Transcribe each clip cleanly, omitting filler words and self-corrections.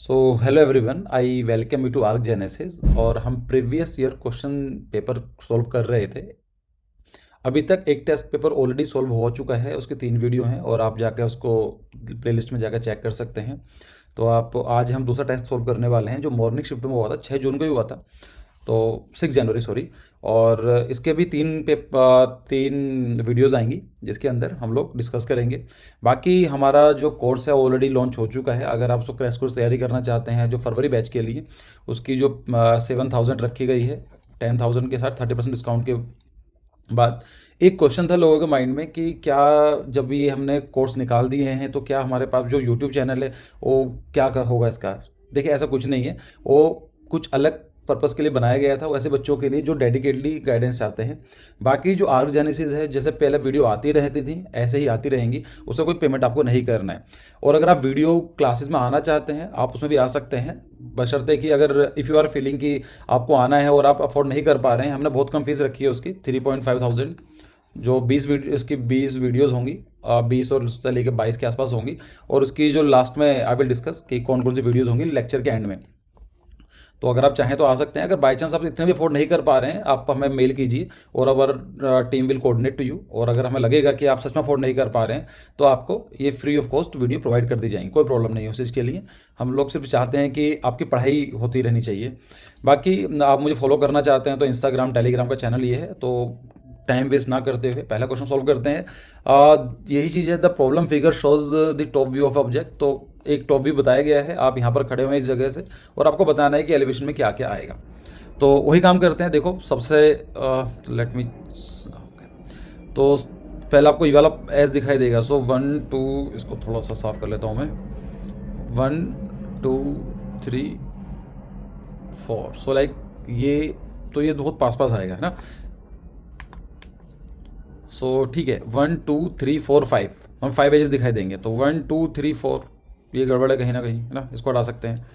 So hello everyone, I welcome you to Arc Genesis. और हम previous year question paper solve कर रहे थे। अभी तक एक टेस्ट पेपर ऑलरेडी सॉल्व हो चुका है, उसके 3 वीडियो हैं और आप जाकर उसको प्लेलिस्ट में जाकर चेक कर सकते हैं। तो आप आज हम दूसरा टेस्ट सॉल्व करने वाले हैं जो मॉर्निंग शिफ्ट में हुआ था, 6 जून को ही हुआ था। तो 6 जनवरी सॉरी। और इसके भी तीन वीडियोज़ आएंगी जिसके अंदर हम लोग डिस्कस करेंगे। बाकी हमारा जो कोर्स है ऑलरेडी लॉन्च हो चुका है। अगर आप उसको क्रैश कोर्स तैयारी करना चाहते हैं जो फरवरी बैच के लिए, उसकी जो 7,000 रखी गई है, 10,000 के साथ 30% डिस्काउंट के बाद। एक क्वेश्चन था लोगों के माइंड में कि क्या, जब ये हमने कोर्स निकाल दिए हैं तो क्या हमारे पास जो यूट्यूब चैनल है वो क्या कर होगा इसका। देखिए, ऐसा कुछ नहीं है। वो कुछ अलग पर्पज़ के लिए बनाया गया था, वो ऐसे बच्चों के लिए जो डेडिकेटली गाइडेंस चाहते हैं। बाकी जो आर्क जेनेसिस है, जैसे पहले वीडियो आती रहती थी ऐसे ही आती रहेंगी, उसका कोई पेमेंट आपको नहीं करना है। और अगर आप वीडियो क्लासेस में आना चाहते हैं आप उसमें भी आ सकते हैं, बशर्ते कि अगर इफ़ यू आर फीलिंग कि आपको आना है और आप अफोर्ड नहीं कर पा रहे हैं। हमने बहुत कम फीस रखी है उसकी, 3,500। जो 20 वीडियो, उसकी 20 वीडियोज़ होंगी, 20 और उससे लेकर 22 के आसपास होंगी। और उसकी जो लास्ट में आई विल डिस्कस कि कौन कौन सी वीडियोज़ होंगी लेक्चर के एंड में। तो अगर आप चाहें तो आ सकते हैं। अगर बाई चांस आप इतने भी अफोर्ड नहीं कर पा रहे हैं, आप हमें मेल कीजिए और our team will coordinate to you. और अगर हमें लगेगा कि आप सच में अफोर्ड नहीं कर पा रहे हैं तो आपको ये free of cost video provide कर दी जाएंगी, कोई प्रॉब्लम नहीं है उस चीज़ के लिए। हम लोग सिर्फ चाहते हैं कि आपकी पढ़ाई होती रहनी चाहिए। बाकी आप मुझे फॉलो करना चाहते हैं तो इंस्टाग्राम टेलीग्राम का चैनल ये है। तो टाइम वेस्ट ना करते हुए पहला क्वेश्चन सॉल्व करते हैं। यही चीज़ है, the problem figure shows the top view of object. तो एक टॉप व्यू बताया गया है, आप यहाँ पर खड़े हुए हैं इस जगह से, और आपको बताना है कि एलिवेशन में क्या क्या आएगा। तो वही काम करते हैं। देखो सबसे लेट मी, तो पहले आपको ये वाला एस दिखाई देगा। सो 1 2, इसको थोड़ा सा साफ कर लेता हूँ मैं। 1 2 3 4। सो लाइक ये, तो ये बहुत पास पास आएगा है ना। सो ठीक है, 1 2 3 4 5, हम 5 एजेस दिखाई देंगे। तो 1 2 3 4, ये गड़बड़ है कहीं ना कहीं है ना, इसको हटा सकते हैं।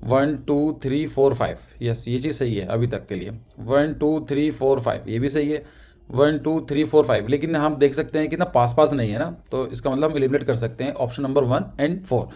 1 2 3 4 5, यस ये चीज़ सही है अभी तक के लिए। 1 2 3 4 5 ये भी सही है। 1 2 3 4 5, लेकिन हम देख सकते हैं कि ना पास पास नहीं है ना, तो इसका मतलब हम एलिमिनेट कर सकते हैं option number 1 and 4।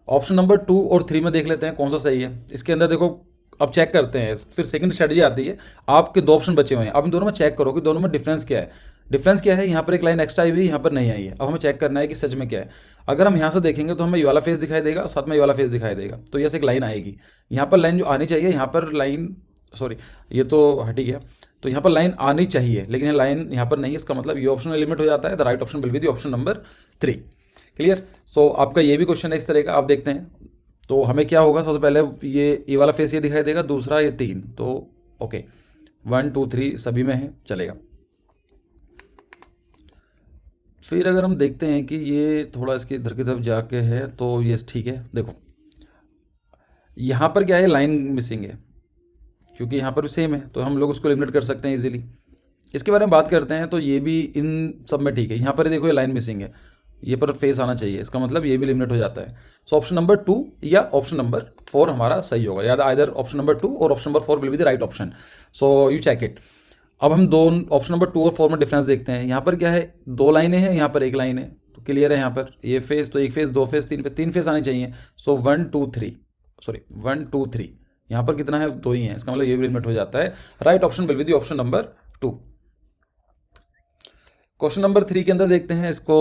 Option number 2 और 3 में देख लेते हैं कौन सा सही है। इसके अंदर देखो, अब चेक करते हैं। फिर सेकंड स्ट्रेटजी आती है, आपके 2 ऑप्शन बचे हुए हैं, अब इन दोनों में चेक करो कि दोनों में डिफरेंस क्या है। डिफरेंस क्या है, यहाँ पर एक लाइन एक्स्ट्रा आई हुई है, यहाँ पर नहीं आई है। अब हमें चेक करना है कि सच में क्या है। अगर हम यहाँ से देखेंगे तो हमें ये वाला फेस दिखाई देगा, साथ में ये वाला फेस दिखाई देगा, तो ये से एक लाइन आएगी। यहाँ पर लाइन जो आनी चाहिए, यहाँ पर लाइन, सॉरी ये तो हट ही गया। तो यहाँ पर लाइन आनी चाहिए लेकिन लाइन यहाँ पर नहीं है, इसका मतलब ये ऑप्शन एलिमिनेट हो जाता है। The right option will be the option number 3। Clear. So आपका ये भी क्वेश्चन है इस तरह का, आप देखते हैं। तो हमें क्या होगा, सबसे पहले ये वाला फेस ये दिखाई देगा, दूसरा ये 3। तो ओके, 1 2 3 सभी में है, चलेगा। फिर अगर हम देखते हैं कि ये थोड़ा इसके इधर की तरफ जाके है, तो ये ठीक है। देखो यहाँ पर क्या है, लाइन मिसिंग है, क्योंकि यहाँ पर भी सेम है, तो हम लोग उसको एलिमिनेट कर सकते हैं इजीली। इसके बारे में बात करते हैं, तो ये भी इन सब में ठीक है। यहाँ पर देखो ये लाइन मिसिंग है, ये पर फेस आना चाहिए, इसका मतलब ये भी एलिमिनेट हो जाता है। सो ऑप्शन नंबर 2 या ऑप्शन नंबर 4 हमारा सही होगा, या आइदर ऑप्शन नंबर 2 और option number 4 will be the right option. So you check it. अब हम दो ऑप्शन नंबर 2 और 4 में डिफरेंस देखते हैं। यहाँ पर क्या है, 2 लाइनें हैं, यहाँ पर एक लाइन है, तो क्लियर है। यहाँ पर ये फेस, तो एक फेस, 2 फेस, 3 फेस आने चाहिए। सो 1 2 3, सॉरी 1 2 3, यहाँ पर कितना है, 2 ही है, इसका मतलब ये भी एलिमिनेट हो जाता है। Right option will be the option number 2। Question number 3 के अंदर देखते हैं इसको।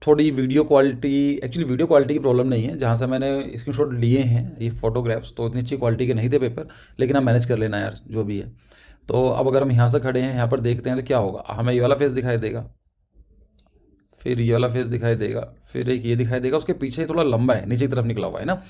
थोड़ी video quality, actually video quality की प्रॉब्लम नहीं है, जहाँ से मैंने स्क्रीनशॉट लिए हैं ये फोटोग्राफ्स, तो इतनी अच्छी क्वालिटी के नहीं थे पेपर, लेकिन आप मैनेज कर लेना यार जो भी है। तो अब अगर हम यहाँ से खड़े हैं, यहाँ पर देखते हैं तो क्या होगा, हमें ये वाला फेस दिखाई देगा, फिर ये वाला फेस दिखाई देगा, फिर एक ये दिखाई देगा, उसके पीछे थोड़ा लंबा है, नीचे की तरफ निकला हुआ है ना।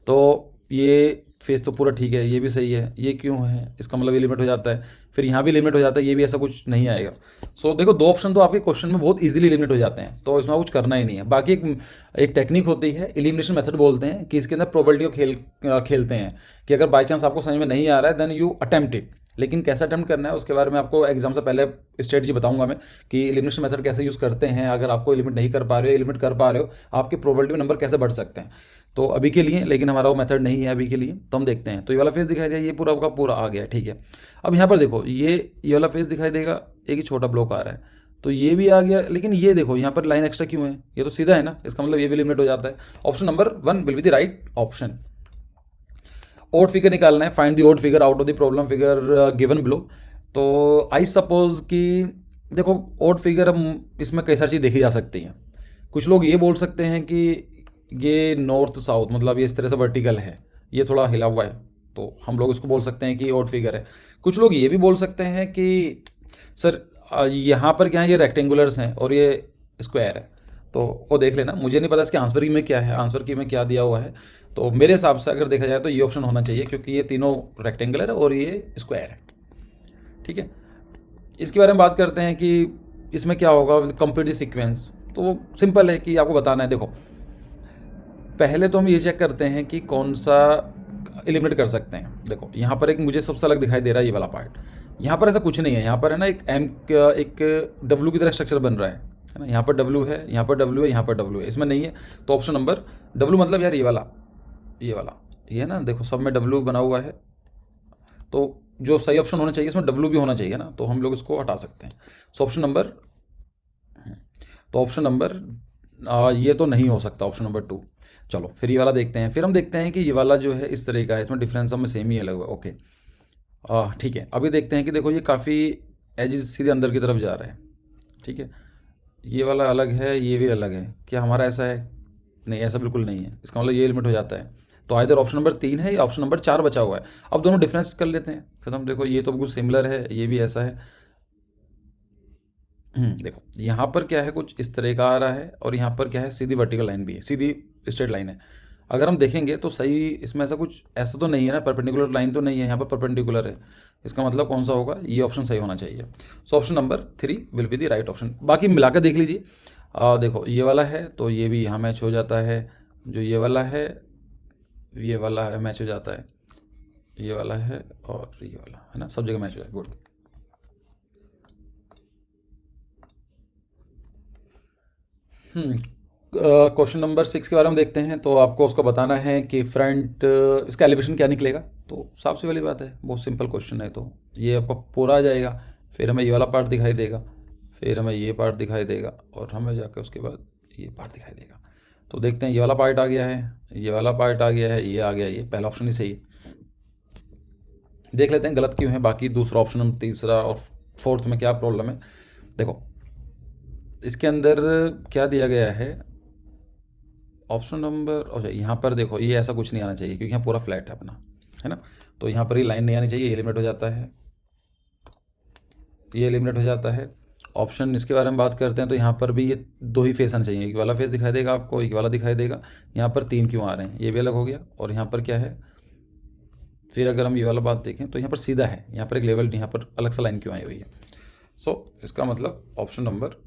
तो ये फेस तो पूरा ठीक है, ये भी सही है, ये क्यों है, इसका मतलब ये लिमिट हो जाता है। फिर यहाँ भी लिमिट हो जाता है, ये भी ऐसा कुछ नहीं आएगा। सो देखो 2 ऑप्शन तो आपके क्वेश्चन में बहुत इजीली लिमिट हो जाते हैं, तो इसमें कुछ करना ही नहीं है। बाकी एक टेक्निक होती है, एलिमिनेशन मेथड बोलते हैं, कि इसके अंदर प्रोबेबिलिटी को खेलते हैं कि अगर बाई चांस आपको समझ में नहीं आ रहा है देन यू अटेम्प्ट इट। लेकिन कैसे अटेम्प्ट करना है उसके बारे में आपको एग्जाम से पहले स्ट्रेटजी बताऊंगा मैं, कि एलिमिनेशन मेथड कैसे यूज़ करते हैं। अगर आपको एलिमिट नहीं कर पा रहे हो, एलिमिट कर पा रहे हो, आपके प्रोबेबिलिटी नंबर कैसे बढ़ सकते हैं। तो अभी के लिए, लेकिन हमारा वो मेथड नहीं है अभी के लिए, तो हम देखते हैं। तो ये वाला फेस दिखाई दिया, ये पूरा का पूरा आ गया, ठीक है। अब यहाँ पर देखो, ये वाला फेस दिखाई देगा, एक ही छोटा ब्लॉक आ रहा है, तो ये भी आ गया। लेकिन ये देखो यहाँ पर लाइन एक्स्ट्रा क्यों है, ये तो सीधा है ना, इसका मतलब ये भी लिमिट हो जाता है। Option number 1 will be the right option. Odd figure निकालना है, find the odd figure out of the problem figure given below. तो आई सपोज कि देखो ओड फिगर हम इसमें कई सारी चीज़ देखी जा सकती हैं। कुछ लोग ये बोल सकते हैं कि ये नॉर्थ साउथ मतलब ये इस तरह से वर्टिकल है, ये थोड़ा हिला हुआ है, तो हम लोग इसको बोल सकते हैं कि ओड फिगर है। कुछ लोग ये भी बोल सकते हैं कि सर यहाँ पर क्या है, ये रेक्टेंगुलर्स हैं और ये स्क्वायर है, तो वो देख लेना। मुझे नहीं पता इसके आंसर की में क्या है, आंसर की में क्या दिया हुआ है। तो मेरे हिसाब से अगर देखा जाए तो ये ऑप्शन होना चाहिए, क्योंकि ये तीनों रेक्टेंगुलर है और ये स्क्वायर है। ठीक है, इसके बारे में बात करते हैं कि इसमें क्या होगा, कंप्लीट द सीक्वेंस। तो सिंपल है कि आपको बताना है। देखो पहले तो हम ये चेक करते हैं कि कौन सा एलिमिनेट कर सकते हैं। देखो यहाँ पर एक मुझे सबसे अलग दिखाई दे रहा है ये वाला पार्ट। यहाँ पर ऐसा कुछ नहीं है, यहाँ पर है ना एक डब्लू की तरह स्ट्रक्चर बन रहा है ना। यहाँ पर डब्लू है, यहाँ पर डब्लू है, यहाँ पर डब्लू है, इसमें नहीं है। तो ऑप्शन नंबर डब्लू मतलब यार ये वाला ये है ना, देखो सब में डब्लू बना हुआ है, तो जो सही ऑप्शन होना चाहिए इसमें डब्लू भी होना चाहिए ना, तो हम लोग इसको हटा सकते हैं। सो ऑप्शन नंबर, तो ऑप्शन नंबर ये तो नहीं हो सकता, ऑप्शन नंबर 2। चलो फिर ये वाला देखते हैं। फिर हम देखते हैं कि ये वाला जो है इस तरह का है, इसमें डिफरेंस हमें सेम ही है लगभग। ओके ठीक है, अभी देखते हैं कि देखो ये काफ़ी एजेस सीधे अंदर की तरफ जा रहे हैं। ठीक है, ये वाला अलग है, ये भी अलग है, क्या हमारा ऐसा है? नहीं, ऐसा बिल्कुल नहीं है, इसका मतलब ये लिमिट हो जाता है। तो इधर ऑप्शन नंबर 3 है या ऑप्शन नंबर 4 बचा हुआ है। अब दोनों डिफरेंस कर लेते हैं खत्म। देखो ये तो बिल्कुल सिमिलर है, ये भी ऐसा है। देखो यहाँ पर क्या है, कुछ इस तरह का आ रहा है, और यहाँ पर क्या है, सीधी वर्टिकल लाइन भी है, सीधी स्ट्रेट लाइन है। अगर हम देखेंगे तो सही इसमें ऐसा कुछ ऐसा तो नहीं है ना, परपेंडिकुलर लाइन तो नहीं है, यहाँ पर परपेंडिकुलर है। इसका मतलब कौन सा होगा, ये ऑप्शन सही होना चाहिए। So option number 3 will be the right option. बाकी मिलाकर देख लीजिए। देखो ये वाला है तो ये भी यहाँ मैच हो जाता है, जो ये वाला है मैच हो जाता है, ये वाला है और ये वाला है ना, सब जगह मैच हो जाए। गुड। क्वेश्चन नंबर 6 के बारे में देखते हैं। तो आपको उसको बताना है कि फ्रंट इसका एलिवेशन क्या निकलेगा। तो साफ सी वाली बात है, बहुत सिंपल क्वेश्चन है। तो ये आपको पूरा आ जाएगा, फिर हमें ये वाला पार्ट दिखाई देगा, फिर हमें ये पार्ट दिखाई देगा, और हमें जाकर उसके बाद ये पार्ट दिखाई देगा। तो देखते हैं, ये वाला पार्ट आ गया है, ये वाला पार्ट आ गया है, ये आ गया, ये पहला ऑप्शन ही सही है। देख लेते हैं गलत क्यों है, बाकी दूसरा ऑप्शन, तीसरा और फोर्थ में क्या प्रॉब्लम है। देखो इसके अंदर क्या दिया गया है, ऑप्शन नंबर, अच्छा यहाँ पर देखो ये ऐसा कुछ नहीं आना चाहिए, क्योंकि यहाँ पूरा फ्लैट है अपना, है ना। तो यहाँ पर ये लाइन नहीं आनी चाहिए, ये एलिमिनेट हो जाता है, ये एलिमिनेट हो जाता है। ऑप्शन इसके बारे में बात करते हैं, तो यहाँ पर भी ये दो ही फेस आना चाहिए, एक वाला फेस दिखाई देगा आपको, एक वाला दिखाई देगा। यहाँ पर 3 क्यों आ रहे हैं, ये भी अलग हो गया। और यहाँ पर क्या है, फिर अगर हम ये वाला बात देखें तो यहाँ पर सीधा है, यहाँ पर एक लेवल, यहाँ पर अलग सा लाइन क्यों आई हुई है। सो इसका मतलब ऑप्शन नंबर,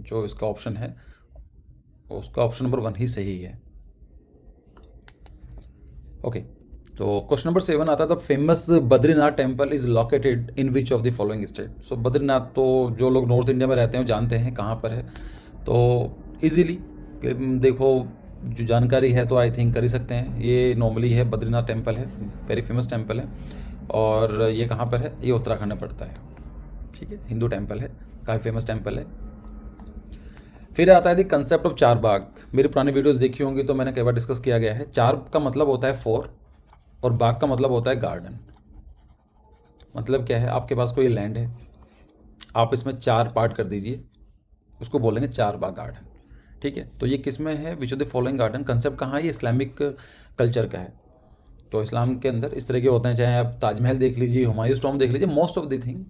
जो इसका ऑप्शन है उसका ऑप्शन नंबर 1 ही सही है। ओके, तो क्वेश्चन नंबर 7 आता था, famous Badrinath temple is located in which of the following state. So Badrinath तो जो लोग नॉर्थ इंडिया में रहते हैं वो जानते हैं कहाँ पर है। तो इजीली देखो, जो जानकारी है तो आई थिंक कर ही सकते हैं। ये नॉर्मली है, बद्रीनाथ टेम्पल है, वेरी फेमस टेम्पल है। और ये कहाँ पर है, ये उत्तराखंड में पड़ता है। ठीक है, हिंदू टेम्पल है, काफ़ी फेमस टेम्पल है। फिर आता है द कंसेप्ट ऑफ चार बाग। मेरी पुरानी वीडियोस देखी होंगी तो मैंने कई बार डिस्कस किया गया है। चार का मतलब होता है 4 और बाग का मतलब होता है गार्डन। मतलब क्या है, आपके पास कोई लैंड है, आप इसमें 4 पार्ट कर दीजिए, उसको बोलेंगे 4 बाग गार्डन। ठीक है, तो ये किस में है, विच of the following garden. Concept कहाँ है, ये इस्लामिक कल्चर का है। तो इस्लाम के अंदर इस तरह के होते हैं, चाहे आप ताजमहल देख लीजिए, हुमायूं टॉम्ब देख लीजिए, मोस्ट ऑफ द थिंग।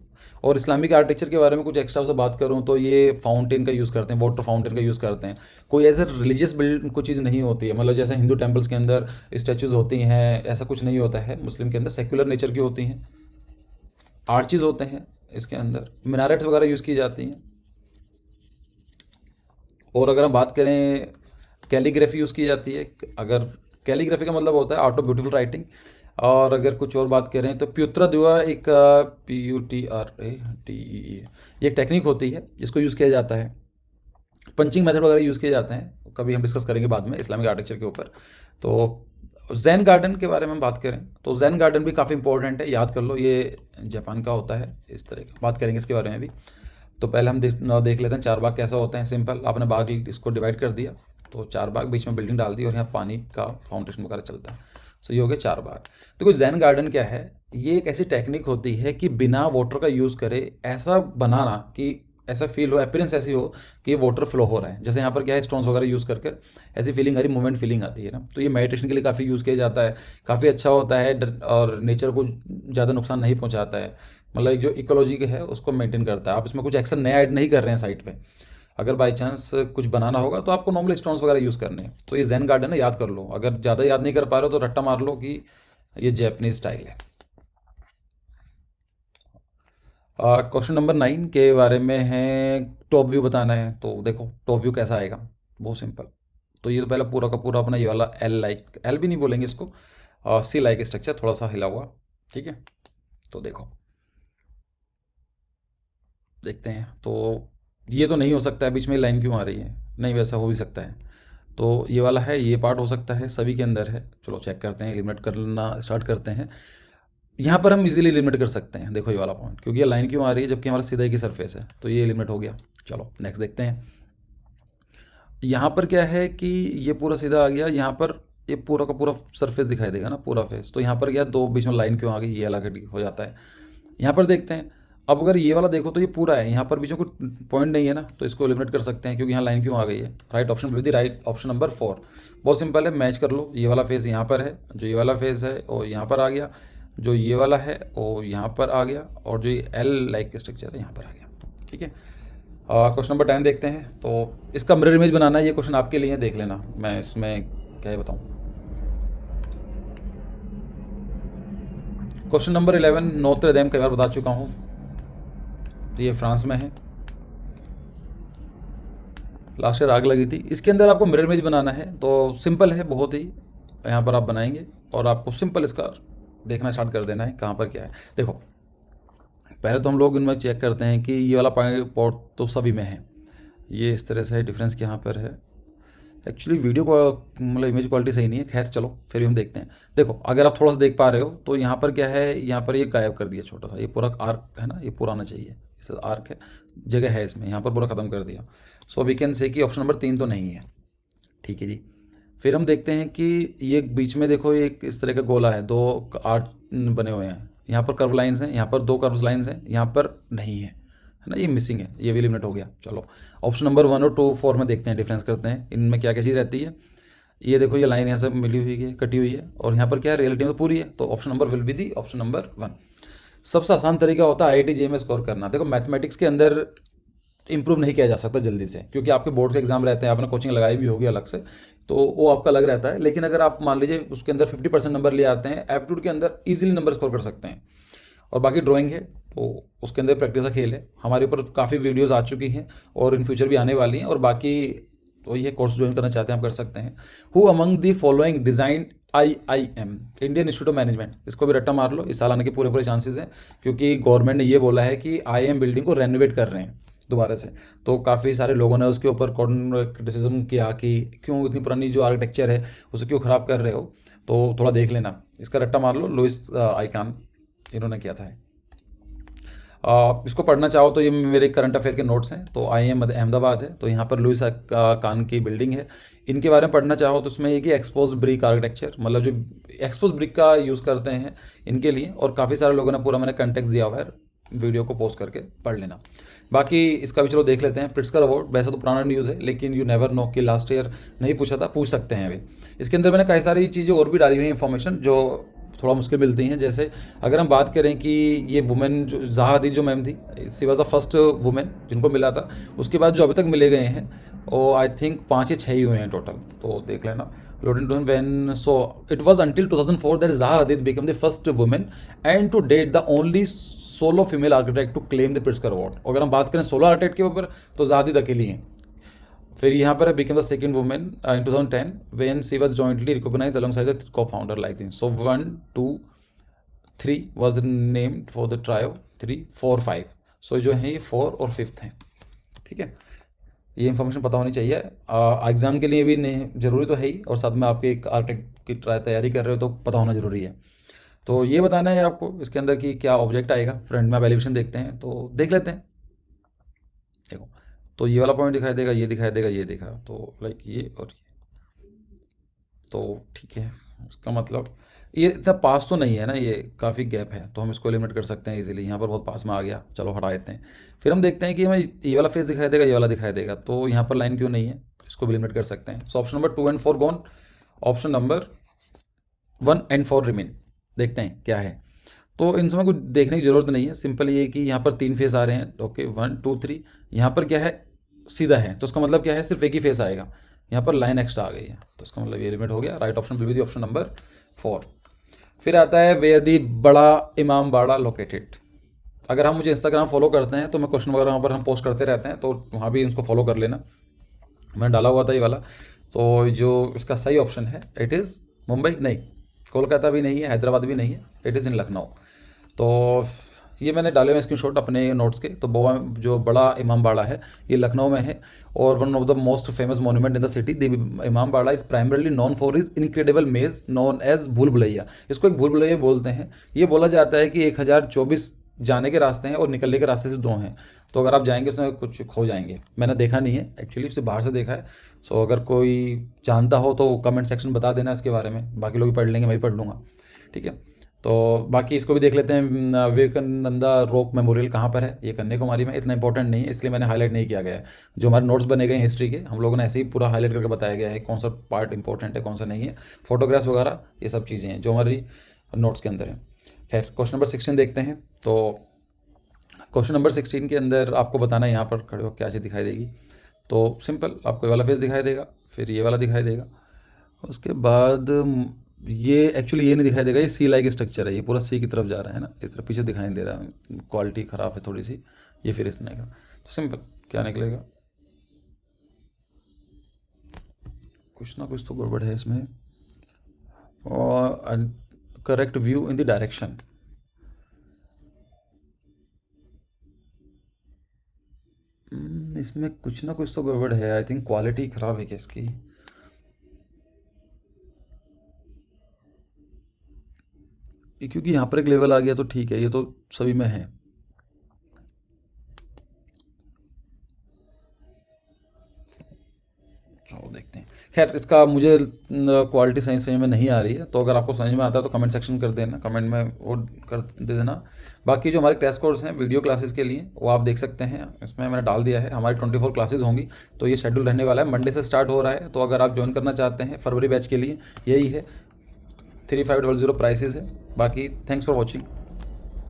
और इस्लामिक आर्किटेक्चर के बारे में कुछ एक्स्ट्रा से बात करूँ तो ये फाउंटेन का यूज़ करते हैं, वाटर फाउंटेन का यूज़ करते हैं। कोई ऐसे रिलीजियस बिल्ड कोई चीज़ नहीं होती है, मतलब जैसे हिंदू टेम्पल्स के अंदर स्टैचूज़ होती हैं, ऐसा कुछ नहीं होता है। मुस्लिम के अंदर सेक्युलर नेचर की होती हैं, आर्चीज़ होते हैं, इसके अंदर मिनारेट्स वगैरह यूज़ की जाती हैं। और अगर हम बात करें, कैलीग्राफी यूज़ की जाती है। अगर कैलीग्राफी का मतलब होता है आर्ट ऑफ ब्यूटीफुल राइटिंग। और अगर कुछ और बात करें तो प्युत्रा एक PUTRATE ये एक टेक्निक होती है, इसको यूज़ किया जाता है। पंचिंग मेथड वगैरह यूज़ किए जाते हैं, कभी हम डिस्कस करेंगे बाद में इस्लामिक आर्किटेक्चर के ऊपर। तो जैन गार्डन के बारे में बात करें तो जैन गार्डन भी काफ़ी इंपॉर्टेंट है, याद कर लो, ये जापान का होता है। इस तरह की बात करेंगे इसके बारे में भी। तो पहले हम देख लेते हैं 4 बाग कैसा होते हैं। सिंपल, आपने बाग इसको डिवाइड कर दिया, तो 4 बाग, बीच में बिल्डिंग डाल दी और यहाँ पानी का फाउंटेशन वगैरह चलता है। सो ये हो गया 4 बाग। देखो जैन गार्डन क्या है, ये एक ऐसी टेक्निक होती है कि बिना वाटर का यूज़ करे ऐसा बनाना कि ऐसा फील हो, अपीयरेंस ऐसी हो कि वाटर फ्लो हो रहा है। जैसे यहाँ पर क्या है, स्टोन्स वगैरह यूज़ करके ऐसी फीलिंग आ रही, मूवमेंट फीलिंग आती है ना। तो ये मेडिटेशन के लिए काफ़ी यूज़ किया जाता है, काफ़ी अच्छा होता है और नेचर को ज़्यादा नुकसान नहीं पहुँचाता है। मतलब जो इकोलॉजी के है उसको मेंटेन करता है। आप इसमें कुछ एक्शन नया ऐड नहीं कर रहे हैं साइड पे। अगर बाई चांस कुछ बनाना होगा तो आपको नॉर्मल स्टोन्स वगैरह यूज़ करने हैं। तो ये जैन गार्डन है, याद कर लो। अगर ज़्यादा याद नहीं कर पा रहे हो तो रट्टा मार लो कि ये जैपनीज स्टाइल है। क्वेश्चन नंबर 9 के बारे में है, टॉप व्यू बताना है। तो देखो टॉप व्यू कैसा आएगा, बहुत सिंपल। तो ये तो पहला पूरा का पूरा अपना ये वाला एल लाइक, एल भी नहीं बोलेंगे इसको, सी लाइक स्ट्रक्चर, थोड़ा सा हिला हुआ, ठीक है। तो देखो देखते हैं। तो ये तो नहीं हो सकता है, बीच में लाइन क्यों आ रही है, नहीं वैसा हो भी सकता है। तो ये वाला है, ये पार्ट हो सकता है, सभी के अंदर है। चलो चेक करते हैं, एलिमिनेट करना स्टार्ट करते हैं। यहाँ पर हम इजीली एलिमिनेट कर सकते हैं, देखो ये वाला पॉइंट, क्योंकि ये लाइन क्यों आ रही है जबकि हमारा सीधा की सरफेस है। तो ये एलिमिनेट हो गया। चलो नेक्स्ट देखते हैं। यहाँ पर क्या है कि ये पूरा सीधा आ गया, यहाँ पर ये पूरा का पूरा सरफेस दिखाई देगा ना, पूरा फेस। तो यहाँ पर क्या, दो बीच में लाइन क्यों आ गई, ये अलग हो जाता है। यहाँ पर देखते हैं। अब अगर ये वाला देखो तो ये पूरा है, यहाँ पर बीच में कुछ पॉइंट नहीं है ना, तो इसको एलिमिनेट कर सकते हैं क्योंकि यहाँ लाइन क्यों आ गई है। Right option with the right option number 4। बहुत सिंपल है, मैच कर लो। ये वाला फेस यहाँ पर है, जो ये वाला फेस है वो यहाँ पर आ गया, जो ये वाला है वो यहाँ पर आ गया, और जो ये एल लाइक स्ट्रक्चर है यहाँ पर आ गया, ठीक है। क्वेश्चन नंबर 10 देखते हैं। तो इसका मिरर इमेज बनाना है, ये क्वेश्चन आपके लिए देख लेना, मैं इसमें क्या बताऊँ। क्वेश्चन नंबर 11 नोत्र डेम कई बार बता चुका हूँ। तो ये फ्रांस में है, लास्ट ईयर आग लगी थी। इसके अंदर आपको मिरर इमेज बनाना है, तो सिंपल है बहुत ही। यहाँ पर आप बनाएंगे और आपको सिंपल इसका देखना स्टार्ट कर देना है कहाँ पर क्या है। देखो पहले तो हम लोग इनमें चेक करते हैं कि ये वाला पॉट तो सभी में है, ये इस तरह से है। डिफरेंस यहाँ पर है, एक्चुअली वीडियो को मतलब इमेज क्वालिटी सही नहीं है, खैर चलो फिर भी हम देखते हैं। देखो अगर आप थोड़ा सा देख पा रहे हो तो यहाँ पर क्या है, यहाँ पर ये गायब कर दिया छोटा सा, ये पूरा आर्क है ना, ये पूरा आना चाहिए, इस आर्क है, जगह है इसमें, यहाँ पर पूरा ख़त्म कर दिया। सो वी कैन से कि ऑप्शन नंबर 3 तो नहीं है, ठीक है जी। फिर हम देखते हैं कि ये बीच में देखो एक इस तरह का गोला है, दो आर्ट बने हुए हैं, यहाँ पर कर्व लाइंस हैं, यहाँ पर दो कर्व लाइंस हैं, यहाँ पर नहीं है ना, ये मिसिंग है, ये भी एलिमिनेट हो गया। चलो ऑप्शन नंबर 1 और 2 4 में देखते हैं, डिफरेंस करते हैं इनमें क्या क्या चीज़ रहती है। ये देखो ये लाइन यहाँ से मिली हुई है, कटी हुई है, और यहाँ पर क्या है, रियलिटी में तो पूरी है। तो option number will be the option number 1। सबसे आसान तरीका होता है IIT JEE में स्कोर करना। देखो मैथमेटिक्स के अंदर इंप्रूव नहीं किया जा सकता जल्दी से, क्योंकि आपके बोर्ड के एग्जाम रहते हैं, आपने कोचिंग लगाई भी होगी अलग से, तो वो आपका अलग रहता है। लेकिन अगर आप मान लीजिए उसके अंदर 50% नंबर ले आते हैं, एप्टीट्यूड के अंदर ईजिली नंबर स्कोर कर सकते हैं। और बाकी ड्राइंग है तो उसके अंदर प्रैक्टिस का खेल है। हमारे ऊपर काफ़ी वीडियोस आ चुकी हैं और इन फ्यूचर भी आने वाली हैं। और बाकी तो ये कोर्स ज्वाइन करना चाहते हैं आप कर सकते हैं। Who among the following design IIM, Indian institute of management, इसको भी रट्टा मार लो, इस साल आने के पूरे पूरे चांसेस हैं, क्योंकि गवर्नमेंट ने ये बोला है कि IIM बिल्डिंग को रेनोवेट कर रहे हैं दोबारा से। तो काफ़ी सारे लोगों ने उसके ऊपर क्रिटिसिज्म किया कि क्यों इतनी पुरानी जो आर्किटेक्चर है उसे क्यों ख़राब कर रहे हो। तो थोड़ा देख लेना, इसका रट्टा मार लो, लुइस आइकान इन्होंने किया था। इसको पढ़ना चाहो तो ये मेरे करंट अफेयर के नोट्स हैं। तो IIM अहमदाबाद है, तो यहाँ पर लुइस कान की बिल्डिंग है। इनके बारे में पढ़ना चाहो तो उसमें ये कि एक्सपोज ब्रिक आर्किटेक्चर, मतलब जो एक्सपोज ब्रिक का यूज़ करते हैं इनके लिए, और काफ़ी सारे लोगों ने पूरा मैंने कंटेक्ट दिया हुआ है, वीडियो को पोस्ट करके पढ़ लेना। बाकी इसका भी चलो देख लेते हैं। प्रिट्जकर अवार्ड वैसे तो पुराना न्यूज़ है, लेकिन यू नेवर नो कि लास्ट ईयर नहीं पूछा था, पूछ सकते हैं अभी। इसके अंदर मैंने कई सारी चीज़ें और भी डाली हुई इन्फॉर्मेशन जो थोड़ा मुश्किल मिलती हैं। जैसे अगर हम बात करें कि ये वुमेन जो ज़हा हदीद जो मैम थी, सी वॉज द फर्स्ट वुमेन जिनको मिला था। उसके बाद जो अभी तक मिले गए हैं वो आई थिंक 5 या 6 ही हुए हैं टोटल, तो देख लेना। when so it was until 2004 that Zaha Hadid became the first woman and to date the only solo female architect to claim the Pritzker Award। अगर हम बात करें सोलो आर्किटेक्ट के ऊपर तो Zaha Hadid अकेली हैं। फिर यहाँ पर became the second woman in 2010 when she was jointly recognized alongside the co-founder like this। So 1 2 3 was named for the trio, 3 4 5। so जो है ये 4 और 5th हैं, ठीक है। ये इन्फॉर्मेशन पता होनी चाहिए, एग्ज़ाम के लिए भी नहीं ज़रूरी तो है ही, और साथ में आपके एक आर्किटेक्ट की तैयारी कर रहे हो तो पता होना ज़रूरी है। तो ये बताना है आपको इसके अंदर कि क्या ऑब्जेक्ट आएगा। फ्रंट में आप एलिवेशन देखते हैं तो देख लेते हैं। देखो तो ये वाला पॉइंट दिखाई देगा, ये दिखाई देगा, ये देखा, तो लाइक ये और ये तो ठीक है, उसका मतलब ये इतना पास तो नहीं है ना, ये काफ़ी गैप है, तो हम इसको एलिमिनेट कर सकते हैं इजीली। यहाँ पर बहुत पास में आ गया, चलो हटा देते हैं। फिर हम देखते हैं कि हमें ये वाला फेस दिखाई देगा, ये वाला दिखाई देगा, तो यहाँ पर लाइन क्यों नहीं है, इसको भी एलिमिनेट कर सकते हैं। So option number 2 and 4 gone, option number 1 and 4 remain. देखते हैं क्या है। तो इन समय कुछ देखने की ज़रूरत नहीं है, सिंपल ये कि यहाँ पर 3 फेस आ रहे हैं, ओके 1 2 3। यहाँ पर क्या है, सीधा है, तो उसका मतलब क्या है, सिर्फ एक ही फेस आएगा। यहाँ पर लाइन एक्स्ट्रा आ गई है, तो इसका मतलब ये लिमिट हो गया। Right option will be the option number 4। फिर आता है वेयर दी बड़ा इमाम बाड़ा लोकेटेड। अगर हम मुझे इंस्टाग्राम फॉलो करते हैं तो मैं क्वेश्चन वगैरह वहाँ पर हम पोस्ट करते रहते हैं, तो वहाँ भी इसको फॉलो कर लेना, मैंने डाला हुआ था ये वाला। तो जो इसका सही ऑप्शन है, इट इज़ मुंबई नहीं, कोलकाता भी नहीं है, हैदराबाद भी नहीं है, इट इज़ इन लखनऊ। तो ये मैंने डाले हुए स्क्रीनशॉट अपने नोट्स के। तो जो बड़ा इमाम बाड़ा है ये लखनऊ में है, और one of the most famous monument in the city. The इमाम बाड़ा is primarily non for is incredible मेज नॉन एज भूल भुलैया। इसको एक भूल भुलैया बोलते हैं। ये बोला जाता है कि 1024 जाने के रास्ते हैं और निकलने के रास्ते से 2 हैं, तो अगर आप जाएंगे उसमें कुछ खो जाएंगे। मैंने देखा नहीं है एक्चुअली, सिर्फ बाहर से देखा है। सो अगर कोई जानता हो तो कमेंट सेक्शन बता देना इसके बारे में, बाकी लोग पढ़ लेंगे, मैं भी पढ़ लूँगा, ठीक है। तो बाकी इसको भी देख लेते हैं। विवेकानंदा रॉक मेमोरियल कहाँ पर है, ये कन्याकुमारी में। इतना इंपॉर्टेंट नहीं है, इसलिए मैंने हाईलाइट नहीं किया गया है। जो हमारे नोट्स बने गए हैं हिस्ट्री के, हम लोगों ने ऐसे ही पूरा हाईलाइट करके बताया गया है कौन सा पार्ट इंपॉर्टेंट है, कौन सा नहीं है। फोटोग्राफ्स वगैरह ये सब चीज़ें हैं जो हमारी नोट्स के अंदर है। खैर, क्वेश्चन नंबर 16 देखते हैं। तो क्वेश्चन नंबर 16 के अंदर आपको बताना है यहाँ पर खड़े हो क्या चीज़ दिखाई देगी। तो सिंपल, आपको ये वाला फेस दिखाई देगा, फिर ये वाला दिखाई देगा, उसके बाद ये एक्चुअली ये नहीं दिखाई देगा, ये सी लाइक स्ट्रक्चर है, ये पूरा सी की तरफ जा रहा है ना, इस तरफ पीछे दिखाई नहीं दे रहा है, क्वालिटी ख़राब है थोड़ी सी। ये फिर इस तरह का, तो सिंपल क्या निकलेगा, कुछ ना कुछ तो गड़बड़ है इसमें। और correct view in the direction, इसमें कुछ ना कुछ तो गड़बड़ है। आई थिंक क्वालिटी ख़राब है क्या इसकी। क्योंकि यहाँ पर एक लेवल आ गया तो ठीक है, ये तो सभी में है। चलो देखते हैं। खैर, इसका मुझे क्वालिटी सही समझ में नहीं आ रही है, तो अगर आपको समझ में आता है तो कमेंट सेक्शन कर देना, कमेंट में वो कर दे देना। बाकी जो हमारे क्रैश कोर्स हैं वीडियो क्लासेस के लिए, वो आप देख सकते हैं, इसमें मैंने डाल दिया है। हमारी 24 क्लासेस होंगी, तो ये शेड्यूल रहने वाला है, मंडे से स्टार्ट हो रहा है। तो अगर आप ज्वाइन करना चाहते हैं फरवरी बैच के लिए, यही है 3500 प्राइसेस है। बाकी थैंक्स फॉर वॉचिंग।